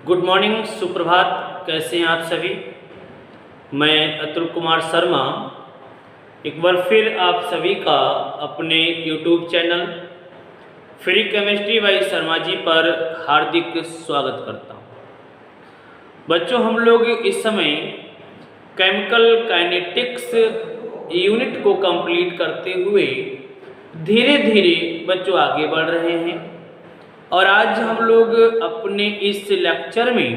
Good morning, सुप्रभात। कैसे हैं आप सभी। मैं अतुल कुमार शर्मा एक बार फिर आप सभी का अपने YouTube channel free chemistry by Sharma ji पर हार्दिक स्वागत करता हूं। बच्चों, हम लोग इस समय केमिकल काइनेटिक्स यूनिट को कंप्लीट करते हुए धीरे धीरे बच्चों आगे बढ़ रहे हैं और आज हम लोग अपने इस लेक्चर में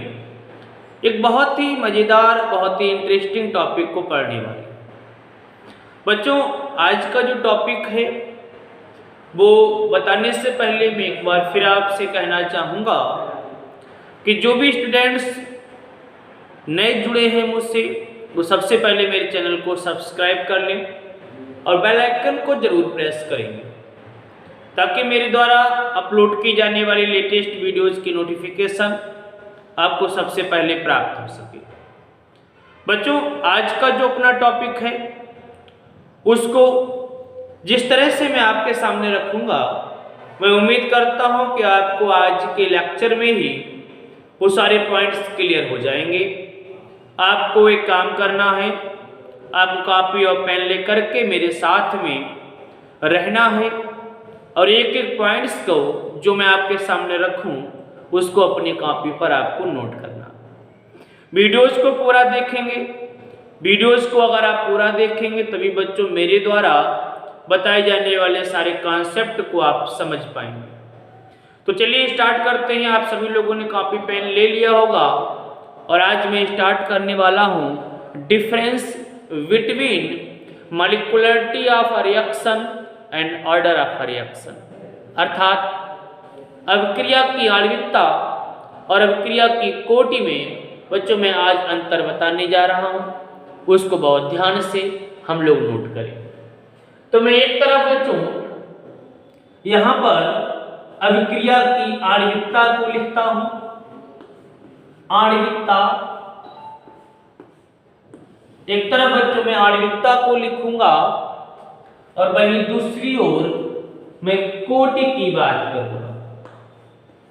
एक बहुत ही मज़ेदार, बहुत ही इंटरेस्टिंग टॉपिक को पढ़ने वाले हैं। बच्चों, आज का जो टॉपिक है वो बताने से पहले मैं एक बार फिर आपसे कहना चाहूँगा कि जो भी स्टूडेंट्स नए जुड़े हैं मुझसे, वो सबसे पहले मेरे चैनल को सब्सक्राइब कर लें और बेल आइकन को ज़रूर प्रेस करेंगे ताकि मेरे द्वारा अपलोड की जाने वाली लेटेस्ट वीडियोस की नोटिफिकेशन आपको सबसे पहले प्राप्त हो सके। बच्चों, आज का जो अपना टॉपिक है उसको जिस तरह से मैं आपके सामने रखूंगा, मैं उम्मीद करता हूं कि आपको आज के लेक्चर में ही वो सारे पॉइंट्स क्लियर हो जाएंगे। आपको एक काम करना है, आपको कॉपी और पेन लेकर के मेरे साथ में रहना है और एक एक पॉइंट्स को जो मैं आपके सामने रखूं उसको अपनी कॉपी पर आपको नोट करना। वीडियोस को पूरा देखेंगे। वीडियोस को अगर आप पूरा देखेंगे तभी बच्चों मेरे द्वारा बताए जाने वाले सारे कॉन्सेप्ट को आप समझ पाएंगे। तो चलिए स्टार्ट करते हैं। आप सभी लोगों ने कॉपी पेन ले लिया होगा और आज मैं स्टार्ट करने वाला हूं difference between molecularity of a reaction and order of reaction, अर्थात अभिक्रिया की आणविकता और अभिक्रिया की कोटि में बच्चों मैं आज अंतर बताने जा रहा हूं, उसको बहुत ध्यान से हम लोग नोट करें। तो मैं एक तरफ बच्चों यहां पर अभिक्रिया की आणविकता को लिखता हूं, आणविकता। एक तरफ बच्चों मैं आणविकता को लिखूंगा और वहीं दूसरी ओर मैं कोटि की बात करूंगा।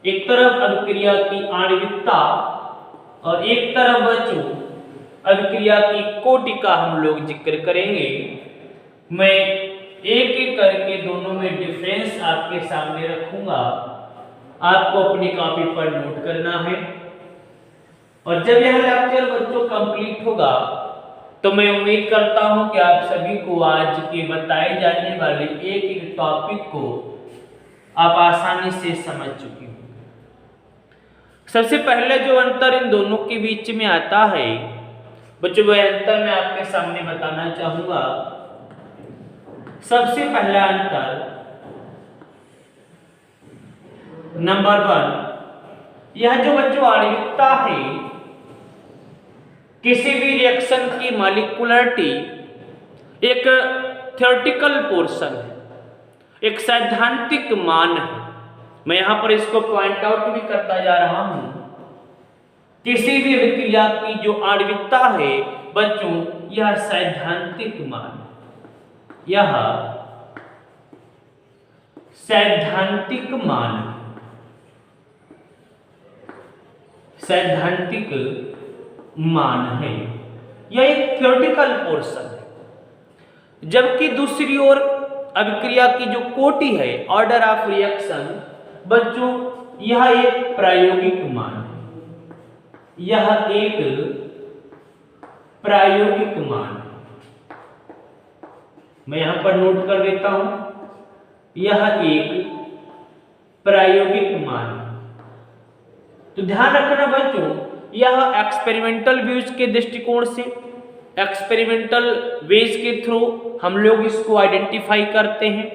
एक तरफ अभिक्रिया की आणविकता और एक तरफ बच्चों अभिक्रिया की कोटि का हम लोग जिक्र करेंगे। मैं एक एक करके दोनों में डिफरेंस आपके सामने रखूंगा, आपको अपनी कॉपी पर नोट करना है और जब यह लेक्चर बच्चों कंप्लीट होगा तो मैं उम्मीद करता हूं कि आप सभी को आज के बताए जाने वाले एक एक टॉपिक को आप आसानी से समझ चुके हो। सबसे पहले जो अंतर इन दोनों के बीच में आता है बच्चों, वह अंतर मैं आपके सामने बताना चाहूंगा। सबसे पहला अंतर नंबर 1, यह जो बच्चों आणविकता है, किसी भी रिएक्शन की मॉलिक्युलरिटी एक थ्योरेटिकल पोर्शन है, एक सैद्धांतिक मान है। मैं यहां पर इसको पॉइंट आउट भी करता जा रहा हूं। किसी भी अभिक्रिया की जो आणविकता है बच्चों, यह सैद्धांतिक मान, यह सैद्धांतिक मान, सैद्धांतिक मान है, यह एक थ्योरेटिकल पोर्शन है। जबकि दूसरी ओर अभिक्रिया की जो कोटि है, ऑर्डर ऑफ रिएक्शन बच्चों, यह एक प्रायोगिक मान है, यह एक प्रायोगिक मान है। मैं यहां पर नोट कर देता हूं, यह एक प्रायोगिक मान है। तो ध्यान रखना बच्चों, यह एक्सपेरिमेंटल व्यूज के दृष्टिकोण से, एक्सपेरिमेंटल वेज के थ्रू हम लोग इसको आइडेंटिफाई करते हैं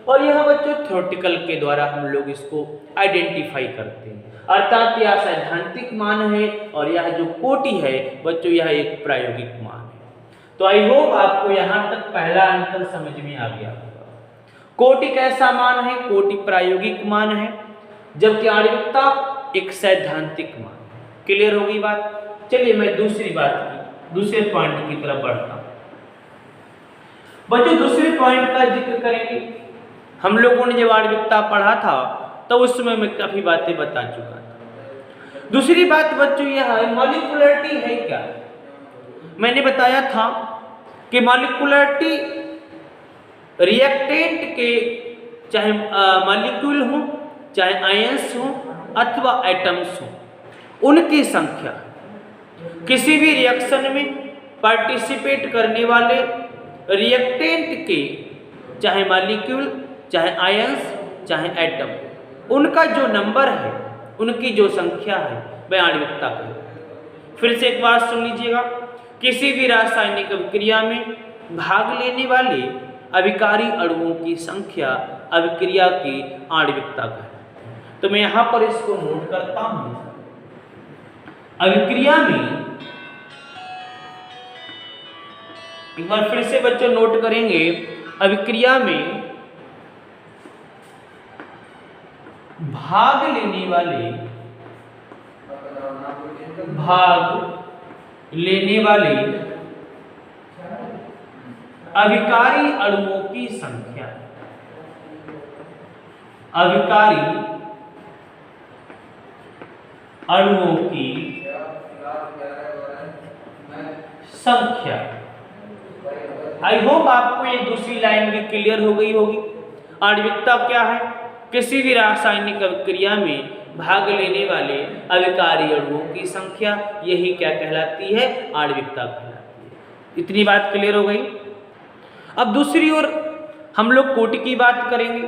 और यह बच्चों थ्योरेटिकल के द्वारा हम लोग इसको आइडेंटिफाई करते हैं। अर्थात यह सैद्धांतिक मान है और यह जो कोटि है बच्चों, यह एक प्रायोगिक मान है। तो आई होप आपको यहां तक पहला अंतर समझ में आ गया होगा। कोटि कैसा मान है? कोटि प्रायोगिक मान है, जबकि आणविकता एक सैद्धांतिक मान। क्लियर होगी बात। चलिए मैं दूसरे पॉइंट की तरफ बढ़ता हूं। बच्चों, दूसरे पॉइंट का जिक्र करेंगे। हम लोगों ने जब आणविकता पढ़ा था तो उस समय मैं काफी बातें बता चुका था। दूसरी बात बच्चों यह है, मॉलिक्युलरिटी है क्या? मैंने बताया था कि मॉलिक्युलरिटी रिएक्टेंट के चाहे मॉलिक्यूल हो, चाहे आयंस हो अथवा एटम्स हो, उनकी संख्या किसी भी रिएक्शन में पार्टिसिपेट करने वाले रिएक्टेंट के चाहे मॉलिक्यूल, चाहे आयंस, चाहे एटम, उनका जो नंबर है, उनकी जो संख्या है, वह आणविकता कहलाती है। फिर से एक बात सुन लीजिएगा, किसी भी रासायनिक अभिक्रिया में भाग लेने वाले अभिकारी अणुओं की संख्या अभिक्रिया की आणविकता कहलाती है। तो मैं यहां पर इसको नोट करता हूं। अभिक्रिया में एक बार फिर से बच्चों नोट करेंगे, अभिक्रिया में भाग लेने वाले अभिकारी अणुओं की संख्या, अभिकारी अणुओं की संख्या। आई होप आपको ये दूसरी लाइन भी क्लियर हो गई होगी। आणविकता क्या है? किसी भी रासायनिक अभिक्रिया में भाग लेने वाले अभिकारी अणुओं की संख्या, यही क्या कहलाती है? आणविकता कहलाती है। इतनी बात क्लियर हो गई। अब दूसरी ओर हम लोग कोटि की बात करेंगे।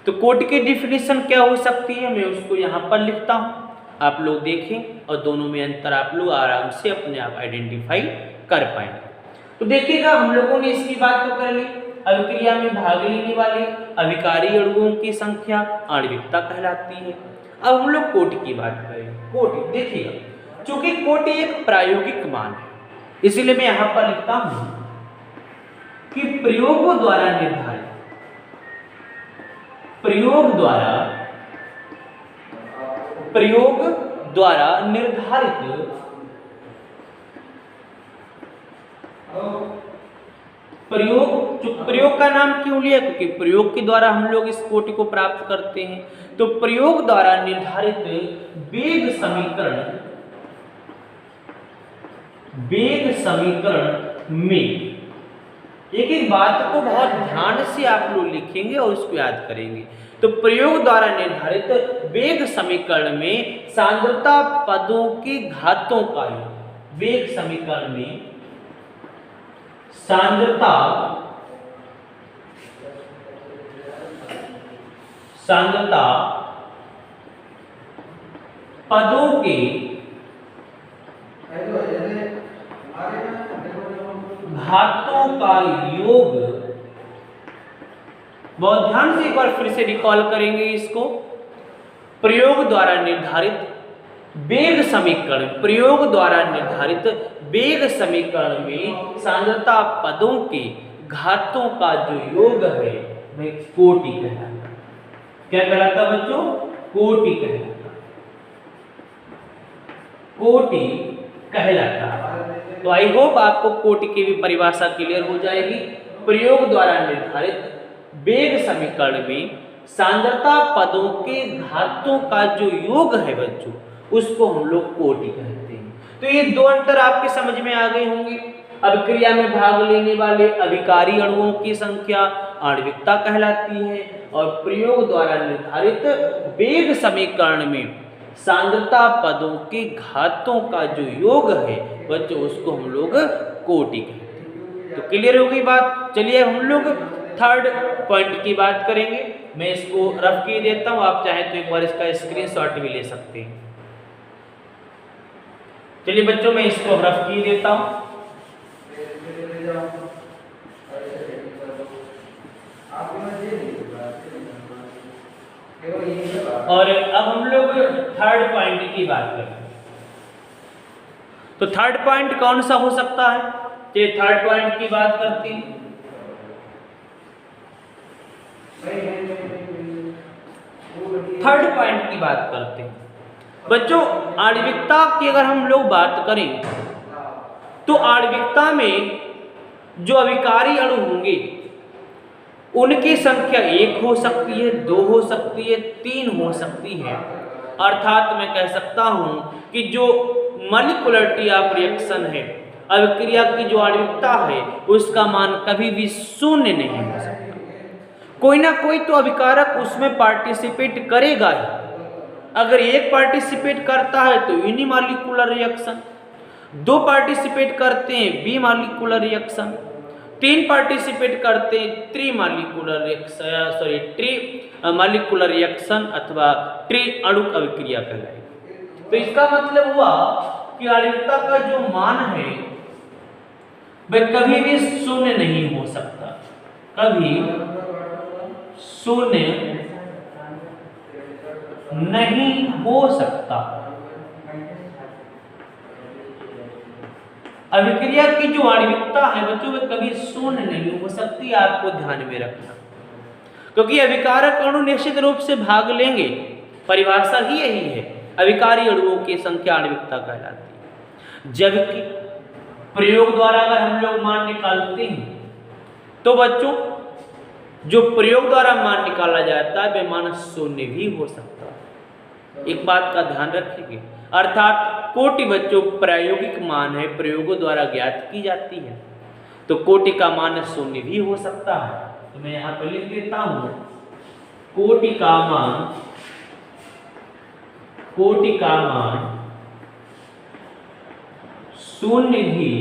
तो कोटि की डिफिनेशन क्या हो सकती है, मैं उसको यहाँ पर लिखता हूँ, आप लोग देखें और दोनों में अंतर आप लोग आराम से अपने आप आइडेंटिफाई कर पाएंगे। तो देखिएगा, हम लोगों ने इसकी बात तो कर ली, अभिक्रिया में भाग लेने वाले अभिकारी अणुओं की संख्या आणविकता कहलाती है। अब हम लोग कोटि की बात करेंगे। कोटि देखिएगा, चूंकि कोटि एक प्रायोगिक मान है, इसीलिए मैं यहाँ पर लिखता हूँ कि प्रयोग द्वारा निर्धारित, प्रयोग द्वारा निर्धारित प्रयोग का नाम क्यों लिया? क्योंकि प्रयोग के द्वारा हम लोग इस कोटि को प्राप्त करते हैं। तो प्रयोग द्वारा निर्धारित वेग समीकरण में एक एक बात को बहुत ध्यान से आप लोग लिखेंगे और उसको याद करेंगे। तो प्रयोग द्वारा निर्धारित वेग समीकरण में सांद्रता पदों के घातों का योग, वेग समीकरण में सांद्रता पदों के घातों का योग, बहुत ध्यान से एक बार फिर से रिकॉल करेंगे इसको। प्रयोग द्वारा निर्धारित वेग समीकरण, प्रयोग द्वारा निर्धारित वेग समीकरण में सांद्रता पदों के घातों का जो योग है वह कोटि कहलाता है। क्या कहलाता बच्चों? कोटि कहलाता, कोटि कहलाता। तो आई होप आपको कोटि की भी परिभाषा क्लियर हो जाएगी। प्रयोग द्वारा निर्धारित वेग समीकरण में सांद्रता पदों के घातों का जो योग है बच्चों, उसको हम लोग कोटि कहते हैं। तो ये दो अंतर आपके समझ में आ गए होंगे। अभिक्रिया में भाग लेने वाले अभिकारी अणुओं की संख्या आणविकता कहलाती है, और प्रयोग द्वारा निर्धारित वेग समीकरण में सांद्रता पदों के घातों का जो योग है बच्चों, उसको हम लोग कोटि कहते हैं। तो क्लियर हो गई बात। चलिए हम लोग थर्ड पॉइंट की बात करेंगे। मैं इसको रफ की देता हूं, आप चाहे तो एक बार इसका स्क्रीनशॉट भी ले सकते हैं। चलिए बच्चों, मैं इसको रफ की देता हूं। और अब हम लोग थर्ड पॉइंट की बात करें। तो थर्ड पॉइंट कौन सा हो सकता है? ये थर्ड पॉइंट की बात करते हैं। थर्ड पॉइंट की बात करते हैं बच्चों। आणविकता की अगर हम लोग बात करें तो आणविकता में जो अभिकारी अणु होंगे उनकी संख्या 1 हो सकती है, 2 हो सकती है, 3 हो सकती है। अर्थात मैं कह सकता हूं कि जो मॉलिक्यूलरिटी ऑफ रिएक्शन है, अभिक्रिया की जो आणविकता है, उसका मान कभी भी शून्य नहीं हो सकता। कोई ना कोई तो अभिकारक उसमें पार्टिसिपेट करेगा ही। अगर एक पार्टिसिपेट करता है तो यूनिमॉलिक्यूलर रिएक्शन, दो पार्टिसिपेट करते हैं बी मॉलिक्यूलर रिएक्शन, तीन पार्टिसिपेट करते हैं ट्री मॉलिक्यूलर रिएक्शन अथवा ट्री अणुक अभिक्रिया कहलाएगी। तो इसका मतलब हुआ कि आणविकता का जो मान है वह कभी भी शून्य नहीं हो सकता, कभी शून्य नहीं हो सकता। अभिक्रिया की जो आणविकता है बच्चों में कभी शून्य नहीं हो सकती, आपको ध्यान में रखना, क्योंकि अभिकारक अणु निश्चित रूप से भाग लेंगे। परिभाषा ही यही है, अभिकारी अणुओं की संख्या आणविकता कहलाती है। जबकि प्रयोग द्वारा अगर हम लोग मान निकालते हैं तो बच्चों जो प्रयोग द्वारा मान निकाला जाता है वह मान शून्य भी हो सकता है। एक बात का ध्यान रखिए, अर्थात कोटि बच्चों प्रायोगिक मान है, प्रयोगों द्वारा ज्ञात की जाती है, तो कोटि का मान शून्य भी हो सकता है। तो मैं यहां पर लिख देता हूं कोटि का मान शून्य भी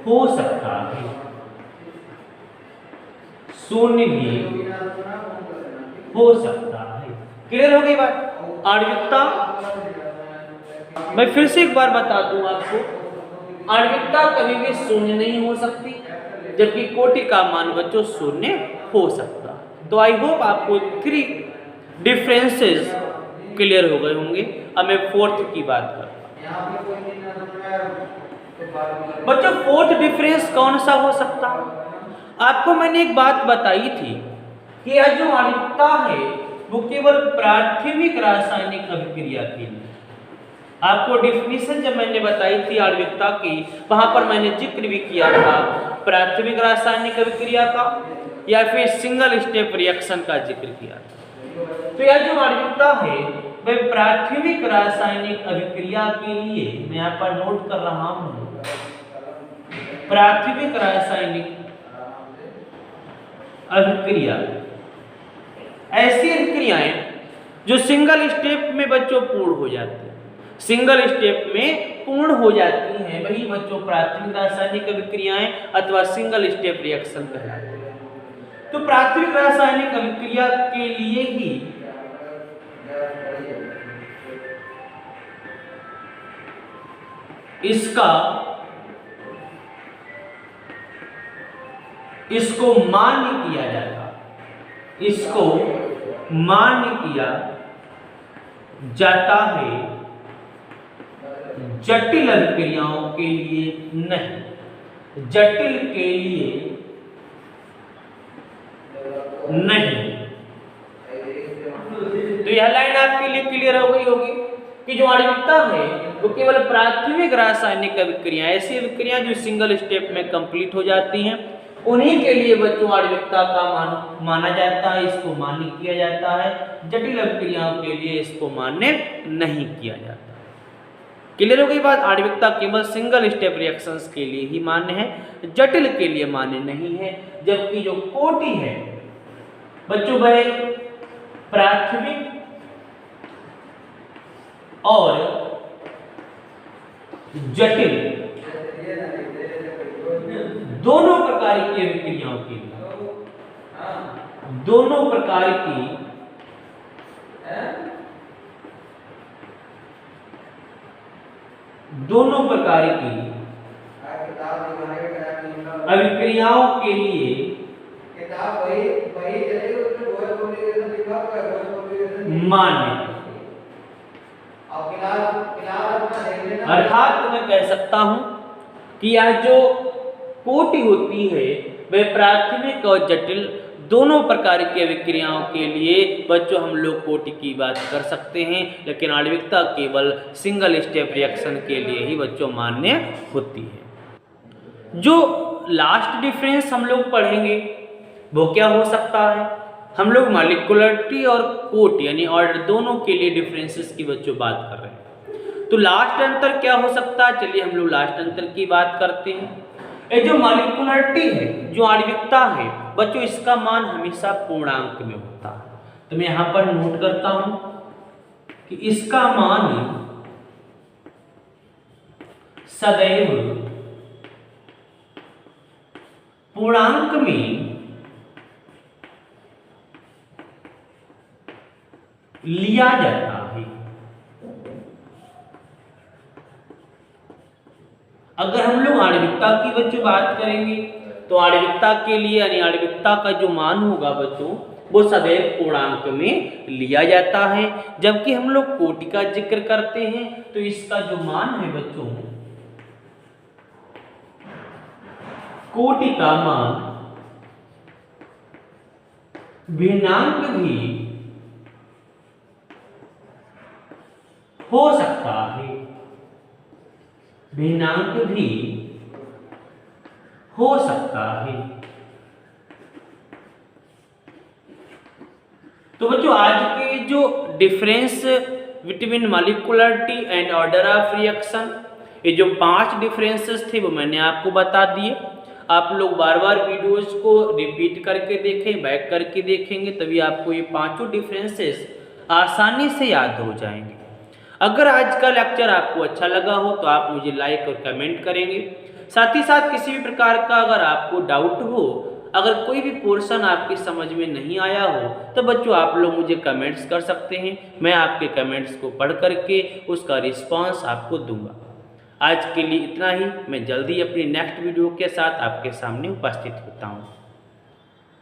हो सकता है, शून्य भी हो सकता है। क्लियर हो गई बात? आणविकता मैं फिर से एक बार बता दूं आपको, आणविकता कभी भी शून्य नहीं हो सकती, जबकि कोटि का मान बच्चों शून्य हो सकता। तो आई होप आपको 3 डिफरेंसेस क्लियर हो गए होंगे। अब मैं फोर्थ की बात करता हूं। बच्चों फोर्थ डिफरेंस कौन सा हो सकता? आपको मैंने एक बात बताई थी कि यह जो आणविकता है वो केवल प्राथमिक रासायनिक अभिक्रिया के लिए। आपको डिफिनीशन जब मैंने बताई थी आणविकता की, वहां पर मैंने जिक्र भी किया था प्राथमिक रासायनिक अभिक्रिया का या फिर सिंगल स्टेप रिएक्शन का जिक्र किया था। तो यह जो आणविकता है वह प्राथमिक रासायनिक अभिक्रिया के लिए, मैं यहाँ पर नोट कर रहा हूं, प्राथमिक रासायनिक अभिक्रिया, ऐसी अभिक्रियाएं जो सिंगल स्टेप में बच्चों पूर्ण हो जाती हैं, सिंगल स्टेप में पूर्ण हो जाती हैं, वही बच्चों प्राथमिक रासायनिक अभिक्रियाएं अथवा सिंगल स्टेप रिएक्शन कहलाती हैं। तो प्राथमिक रासायनिक अभिक्रिया के लिए ही इसको मान्य किया जाता, इसको मान्य किया जाता है, जटिल अभिक्रियाओं के लिए नहीं, जटिल के लिए नहीं। तो यह लाइन आपके लिए क्लियर हो गई होगी कि जो आणविकता है वो केवल प्राथमिक रासायनिक अभिक्रिया, ऐसी अभिक्रिया जो सिंगल स्टेप में कंप्लीट हो जाती हैं, उन्हीं के लिए बच्चों आणविकता का माना जाता है, इसको मान्य किया जाता है। जटिल अभिक्रियाओं के लिए इसको मान्य नहीं किया जाता। क्लियर हो गई बात? आणविकता केवल सिंगल स्टेप रिएक्शंस के लिए ही मान्य है, जटिल के लिए मान्य नहीं है। जबकि जो कोटि है बच्चों वह प्राथमिक और जटिल दोनों प्रकार की अभिक्रियाओं के लिए, दोनों प्रकार की अभिक्रियाओं के लिए मान्य। अर्थात मैं कह सकता हूं कि यह जो कोटि होती है वह प्राथमिक और जटिल दोनों प्रकार की अभिक्रियाओं के लिए बच्चों हम लोग कोटि की बात कर सकते हैं, लेकिन आणविकता केवल सिंगल स्टेप रिएक्शन के लिए ही बच्चों मान्य होती है। जो लास्ट डिफरेंस हम लोग पढ़ेंगे वो क्या हो सकता है? हम लोग मॉलिक्युलरिटी और कोट यानी ऑर्डर दोनों के लिए डिफरेंसेस की बच्चों बात कर रहे हैं। तो लास्ट अंतर क्या हो सकता है, चलिए हम लोग लास्ट अंतर की बात करते हैं। ये जो मॉलिक्युलरिटी है, जो आणविकता है बच्चों, इसका मान हमेशा पूर्णांक में होता है। तो मैं यहां पर नोट करता हूं कि इसका मान सदैव पूर्णांक में लिया जाता है। अगर हम लोग आणविकता की बच्चों बात करेंगे तो आणविकता के लिए यानी आणविकता का जो मान होगा बच्चों वो सदैव पूर्णांक में लिया जाता है। जबकि हम लोग कोटि का जिक्र करते हैं तो इसका जो मान है बच्चों, कोटि का मान भिन्नांक भी हो सकता है, भिन्नांक भी हो सकता है। तो बच्चों आज के जो difference between molecularity and order of reaction, ये जो 5 डिफरेंसेस थे वो मैंने आपको बता दिए। आप लोग बार बार वीडियोस को रिपीट करके देखें, बैक करके देखेंगे, तभी आपको ये 5 डिफरेंसेस आसानी से याद हो जाएंगे। अगर आज का लेक्चर आपको अच्छा लगा हो तो आप मुझे लाइक और कमेंट करेंगे। साथ ही साथ किसी भी प्रकार का अगर आपको डाउट हो, अगर कोई भी पोर्शन आपकी समझ में नहीं आया हो तो बच्चों आप लोग मुझे कमेंट्स कर सकते हैं। मैं आपके कमेंट्स को पढ़ करके उसका रिस्पांस आपको दूंगा। आज के लिए इतना ही। मैं जल्दी अपनी नेक्स्ट वीडियो के साथ आपके सामने उपस्थित होता हूँ।